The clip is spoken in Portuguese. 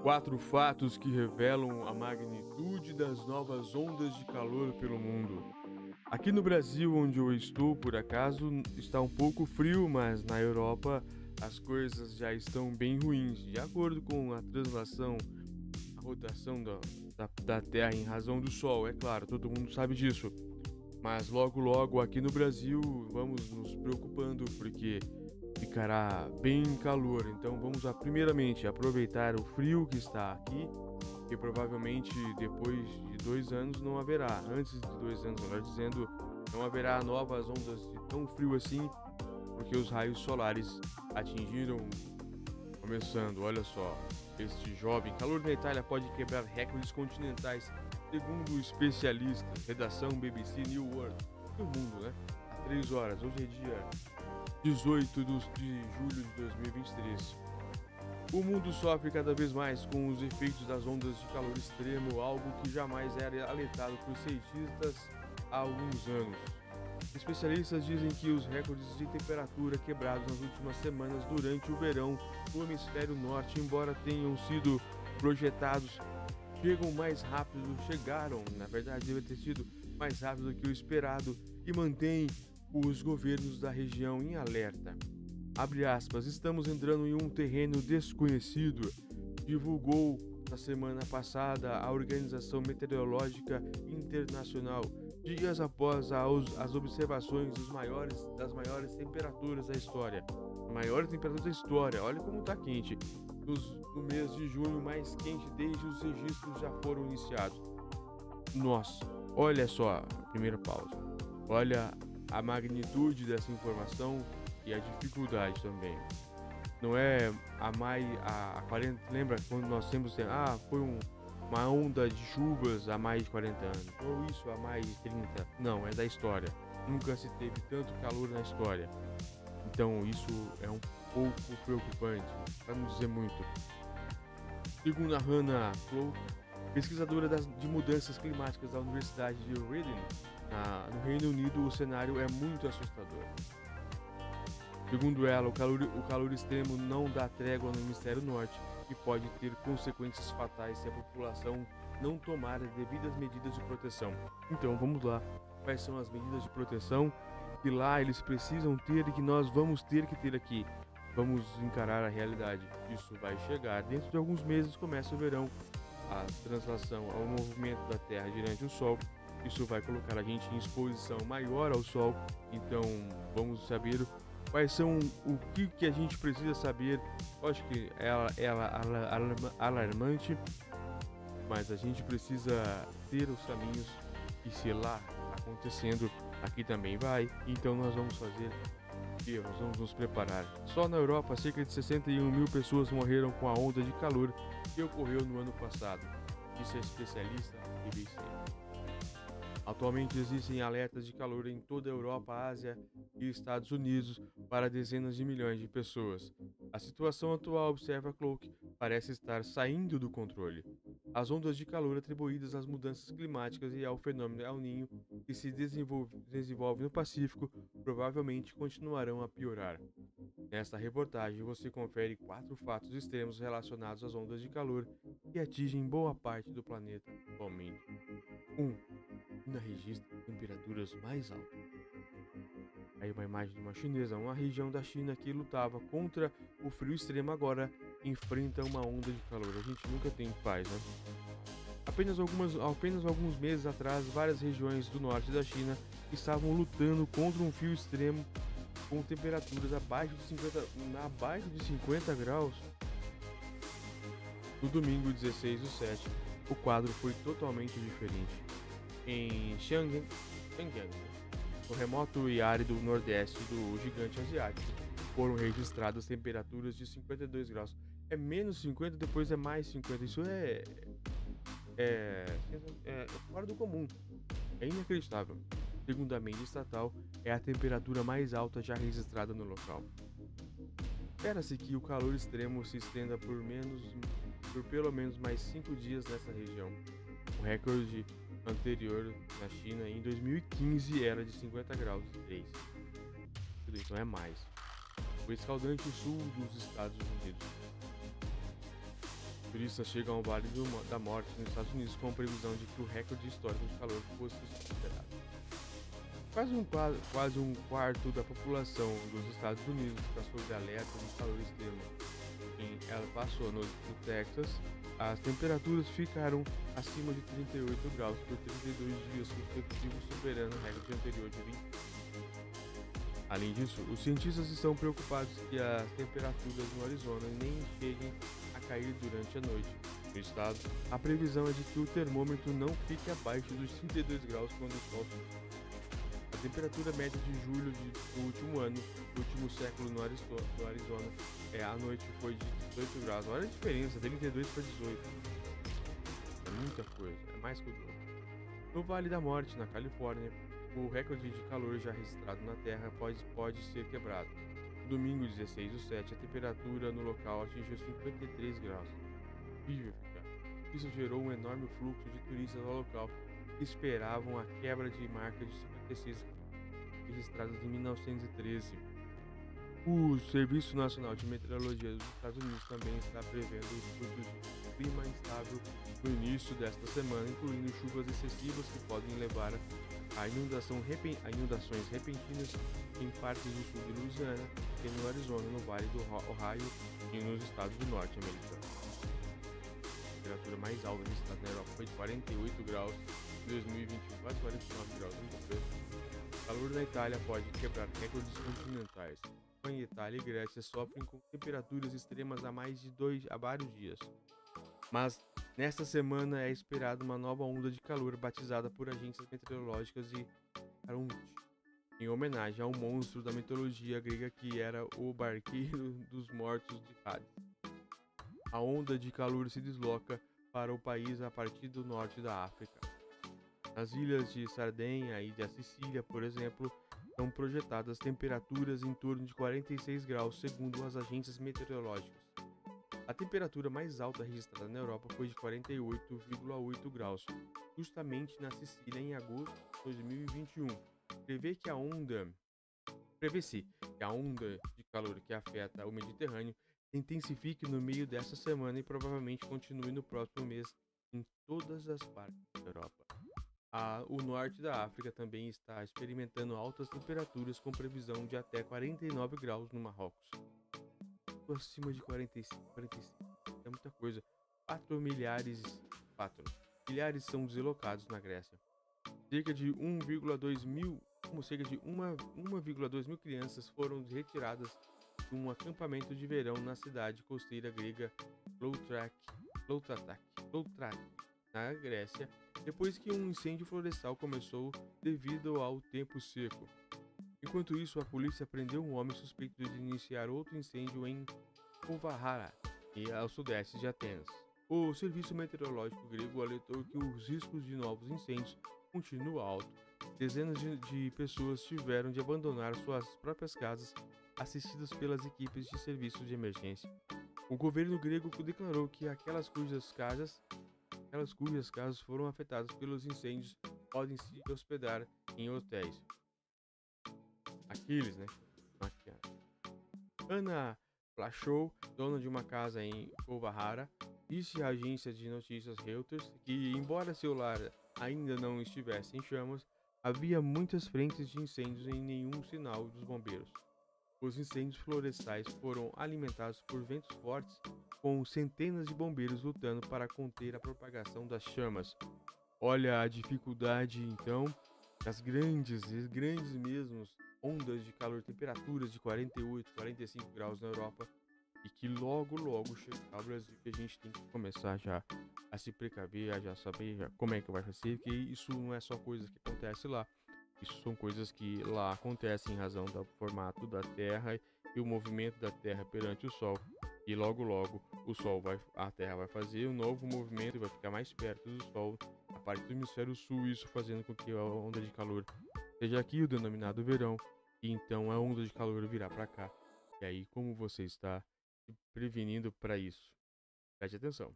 Quatro fatos que revelam a magnitude das novas ondas de calor pelo mundo. Aqui no Brasil, onde eu estou, por acaso, está um pouco frio, mas na Europa as coisas já estão bem ruins. De acordo com a translação, a rotação da Terra em razão do Sol, é claro, todo mundo sabe disso. Mas logo logo aqui no Brasil vamos nos preocupando porque ficará bem calor. Então vamos primeiramente aproveitar o frio que está aqui, que provavelmente depois de 2 anos não haverá. Antes de 2 anos, melhor dizendo, não haverá novas ondas de tão frio assim, porque os raios solares atingiram. Começando, olha só, este jovem calor na Itália pode quebrar recordes continentais, segundo especialistas. Redação BBC New World. Do mundo, né? Há 3 horas. Hoje é dia 18 de julho de 2023. O mundo sofre cada vez mais com os efeitos das ondas de calor extremo, algo que jamais era alertado por cientistas há alguns anos. Especialistas dizem que os recordes de temperatura quebrados nas últimas semanas durante o verão no hemisfério norte, embora tenham sido projetados, chegaram, na verdade, deve ter sido mais rápido do que o esperado e mantêm os governos da região em alerta. Abre aspas, estamos entrando em um terreno desconhecido, divulgou na semana passada a Organização Meteorológica Internacional, dias após as observações das maiores temperaturas da história. Maiores temperaturas da história, olha como está quente. No mês de junho, mais quente desde os registros já foram iniciados. Nossa, olha só, primeira pausa. Olha a magnitude dessa informação e a dificuldade também. Não é a 40, lembra quando nós temos, foi uma onda de chuvas há mais de 40 anos, ou isso há mais de 30. Não, é da história. Nunca se teve tanto calor na história. Então isso é um pouco preocupante, para não dizer muito. Segundo a Hannah Cloak, pesquisadora de mudanças climáticas da Universidade de Reading, no Reino Unido, o cenário é muito assustador. Segundo ela, o calor extremo não dá trégua no hemisfério norte e pode ter consequências fatais se a população não tomar as devidas medidas de proteção. Então vamos lá, quais são as medidas de proteção que lá eles precisam ter e que nós vamos ter que ter aqui? Vamos encarar a realidade. Isso vai chegar. Dentro de alguns meses começa o verão, a translação ao movimento da Terra durante o Sol. Isso vai colocar a gente em exposição maior ao Sol. Então vamos saber quais são o que a gente precisa saber. Eu acho que é alarmante, mas a gente precisa ter os caminhos e se lá acontecendo, aqui também vai. Então nós vamos fazer o que? Nós vamos nos preparar. Só na Europa, cerca de 61 mil pessoas morreram com a onda de calor que ocorreu no ano passado, disse a especialista BBC. Atualmente existem alertas de calor em toda a Europa, Ásia e Estados Unidos para dezenas de milhões de pessoas. A situação atual, observa Cloak, parece estar saindo do controle. As ondas de calor atribuídas às mudanças climáticas e ao fenômeno El Niño que se desenvolve no Pacífico provavelmente continuarão a piorar. Nesta reportagem você confere 4 fatos extremos relacionados às ondas de calor que atingem boa parte do planeta atualmente. 1. China registra temperaturas mais altas. Aí uma imagem de uma chinesa, uma região da China que lutava contra o frio extremo agora enfrenta uma onda de calor. A gente nunca tem paz, né? Apenas alguns meses atrás, várias regiões do norte da China estavam lutando contra um frio extremo com temperaturas abaixo de 50 graus. No domingo 16/7, o quadro foi totalmente diferente. Em Xinjiang, no remoto e árido nordeste do gigante asiático, foram registradas temperaturas de 52 graus. É menos 50, depois é mais 50. Isso é, é fora do comum. É inacreditável. Segundo a mídia estatal, é a temperatura mais alta já registrada no local. Espera-se que o calor extremo se estenda por pelo menos mais 5 dias nessa região. O recorde anterior na China em 2015 era de 50 graus e 3. Então é mais. O escaldante sul dos Estados Unidos. Turistas chegam ao Vale da Morte nos Estados Unidos com a previsão de que o recorde histórico de calor fosse superado. Quase um quarto da população dos Estados Unidos está sob alerta de calor extremo. Em El Paso, no Texas, as temperaturas ficaram acima de 38 graus por 32 dias consecutivos, superando o recorde anterior de 20. Além disso, os cientistas estão preocupados que as temperaturas no Arizona nem cheguem a cair durante a noite. No estado, a previsão é de que o termômetro não fique abaixo dos 32 graus quando o sol se. A temperatura média de julho do último ano, do último século no Arizona, à noite foi de 18 graus. Olha a diferença, de 32 para 18. É muita coisa, é mais que o dobro. No Vale da Morte, na Califórnia, o recorde de calor já registrado na Terra pode ser quebrado. No domingo 16/7, a temperatura no local atingiu 53 graus. Incrível, cara. Isso gerou um enorme fluxo de turistas ao local que esperavam a quebra de marca de 56 registradas em 1913. O Serviço Nacional de Meteorologia dos Estados Unidos também está prevendo o clima instável no início desta semana, incluindo chuvas excessivas que podem levar a inundações repentinas em partes do sul de Louisiana e no Arizona, no Vale do Ohio e nos estados do norte americano. A temperatura mais alta registrada na Europa foi de 48 graus em 2021, quase 49 graus em 2023. O calor na Itália pode quebrar recordes continentais. Espanha, Itália e Grécia sofrem com temperaturas extremas há vários dias. Mas nesta semana é esperada uma nova onda de calor batizada por agências meteorológicas de Arunt, em homenagem ao monstro da mitologia grega que era o barqueiro dos mortos de Hades. A onda de calor se desloca para o país a partir do norte da África. Nas ilhas de Sardenha e da Sicília, por exemplo, são projetadas temperaturas em torno de 46 graus, segundo as agências meteorológicas. A temperatura mais alta registrada na Europa foi de 48,8 graus, justamente na Sicília em agosto de 2021. Prevê-se que a onda de calor que afeta o Mediterrâneo se intensifique no meio desta semana e provavelmente continue no próximo mês em todas as partes da Europa. O norte da África também está experimentando altas temperaturas com previsão de até 49 graus no Marrocos. Acima de 45 é muita coisa. 4 milhares são deslocados na Grécia. Cerca de 1,2 mil crianças foram retiradas de um acampamento de verão na cidade costeira grega Loutraki, na Grécia, depois que um incêndio florestal começou devido ao tempo seco. Enquanto isso, a polícia prendeu um homem suspeito de iniciar outro incêndio em Kovahara, ao sudeste de Atenas. O serviço meteorológico grego alertou que os riscos de novos incêndios continuam altos. Dezenas de pessoas tiveram de abandonar suas próprias casas, assistidas pelas equipes de serviços de emergência. O governo grego declarou que aquelas cujas casas foram afetadas pelos incêndios podem se hospedar em hotéis. Aqueles, né? Ana Plachou, dona de uma casa em Kovahara, disse à agência de notícias Reuters que, embora seu lar ainda não estivesse em chamas, havia muitas frentes de incêndios e nenhum sinal dos bombeiros. Os incêndios florestais foram alimentados por ventos fortes, com centenas de bombeiros lutando para conter a propagação das chamas. Olha a dificuldade, então, das grandes mesmo ondas de calor, temperaturas de 48, 45 graus na Europa, e que logo chegará ao Brasil, que a gente tem que começar já a se precaver, a já saber como é que vai ser, que isso não é só coisa que acontece lá. Isso são coisas que lá acontecem em razão do formato da Terra e o movimento da Terra perante o Sol. E logo a Terra vai fazer um novo movimento e vai ficar mais perto do Sol, a parte do hemisfério sul, isso fazendo com que a onda de calor seja aqui o denominado verão, e então a onda de calor virá para cá. E aí, como você está se prevenindo para isso? Preste atenção.